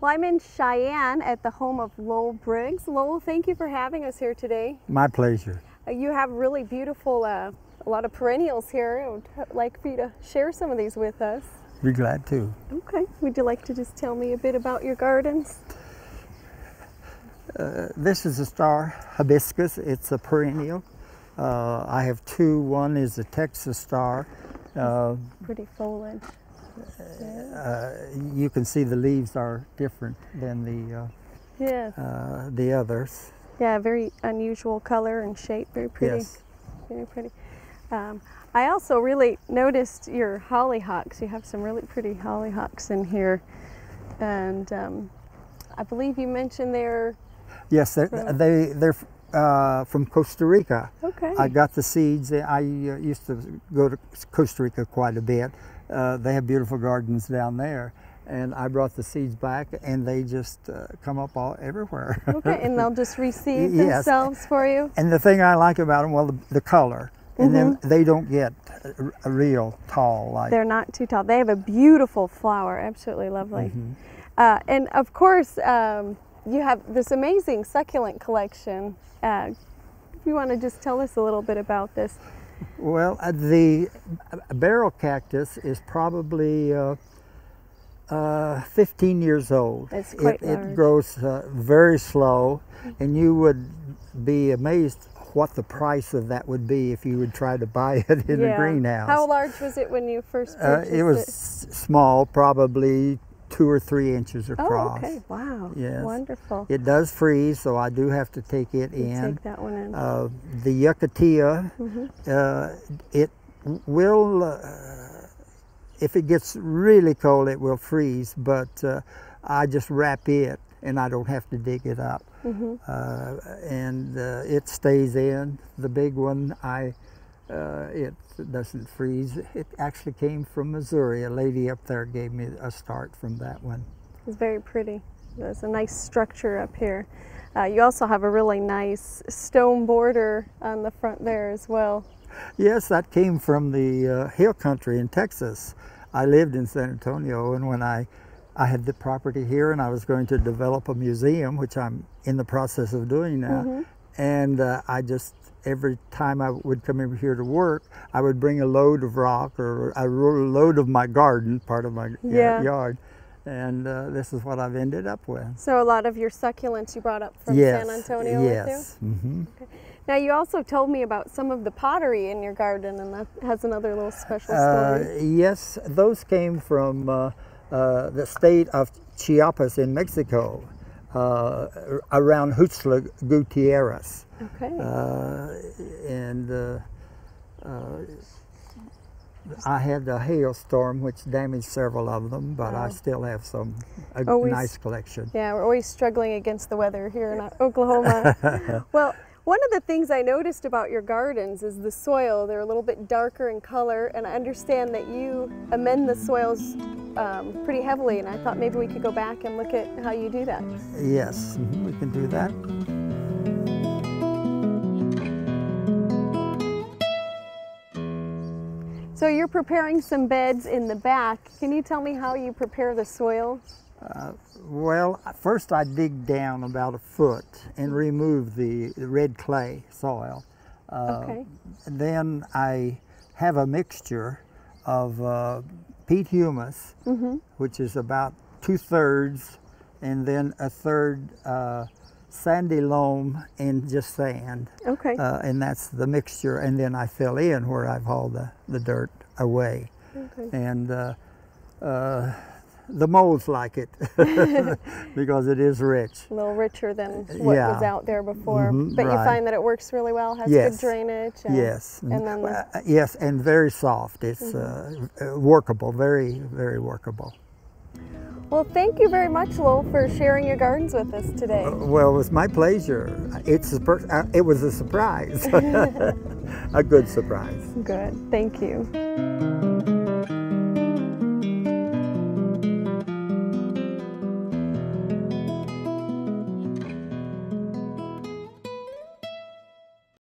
Well, I'm in Cheyenne at the home of Loel Briggs. Loel, thank you for having us here today. My pleasure. You have really beautiful, a lot of perennials here. I would like for you to share some of these with us. Be glad to. Okay. Would you like to just tell me a bit about your gardens? This is a star hibiscus. It's a perennial. I have two. One is a Texas star. Pretty foliage. You can see the leaves are different than the others. Yeah, very unusual color and shape. Very pretty. Yes. Very pretty. I also really noticed your hollyhocks. You have some really pretty hollyhocks in here, and I believe you mentioned they're. Yes, they're from Costa Rica. Okay. I got the seeds. I used to go to Costa Rica quite a bit. They have beautiful gardens down there, and I brought the seeds back, and they just come up everywhere. Okay, and they'll just reseed Yes. themselves for you? And the thing I like about them, well, the color, and then they don't get a real tall. They're not too tall. They have a beautiful flower, absolutely lovely. And of course, you have this amazing succulent collection. If you want to just tell us a little bit about this. Well, the barrel cactus is probably 15 years old. It's quite large. It grows very slow, and you would be amazed what the price of that would be if you would try to buy it in a greenhouse. How large was it when you first purchased it? It was small, probably 2 or 3 inches across. Oh, okay. Wow. Yes. Wonderful. It does freeze, so I do have to take it in. Take that one in. The yucatea, it will, if it gets really cold, it will freeze, but I just wrap it and I don't have to dig it up. And it stays in. The big one, it doesn't freeze. It actually came from Missouri. A lady up there gave me a start from that one. It's very pretty. There's a nice structure up here. You also have a really nice stone border on the front there as well. Yes, that came from the hill country in Texas. I lived in San Antonio, and when I had the property here and I was going to develop a museum, which I'm in the process of doing now, and I just, every time I would come over here to work, I would bring a load of rock or a load of my garden, part of my yard, and this is what I've ended up with. So a lot of your succulents you brought up from San Antonio with you? Yes. Okay. Now you also told me about some of the pottery in your garden, and that has another little special story. Yes, those came from the state of Chiapas in Mexico, around Huxla Gutierrez. Okay. I had a hailstorm which damaged several of them, but I still have a nice collection. Yeah, we're always struggling against the weather here in Oklahoma. Well, one of the things I noticed about your gardens is the soil. They're a little bit darker in color, and I understand that you amend the soils pretty heavily, and I thought maybe we could go back and look at how you do that. Yes, we can do that. So you're preparing some beds in the back. Can you tell me how you prepare the soil? Well, first I dig down about a foot and remove the red clay soil. Then I have a mixture of peat humus, which is about 2/3, and then a third sandy loam and just sand. Okay. And that's the mixture, and then I fill in where I've hauled the dirt away. Okay. And the moles like it because it is rich. A little richer than what was out there before. But you find that it works really well, has good drainage. And, and then yes, and very soft. It's workable, very, very workable. Well, thank you very much, Loel, for sharing your gardens with us today. Well, it was my pleasure. It was a surprise, a good surprise. Good, thank you.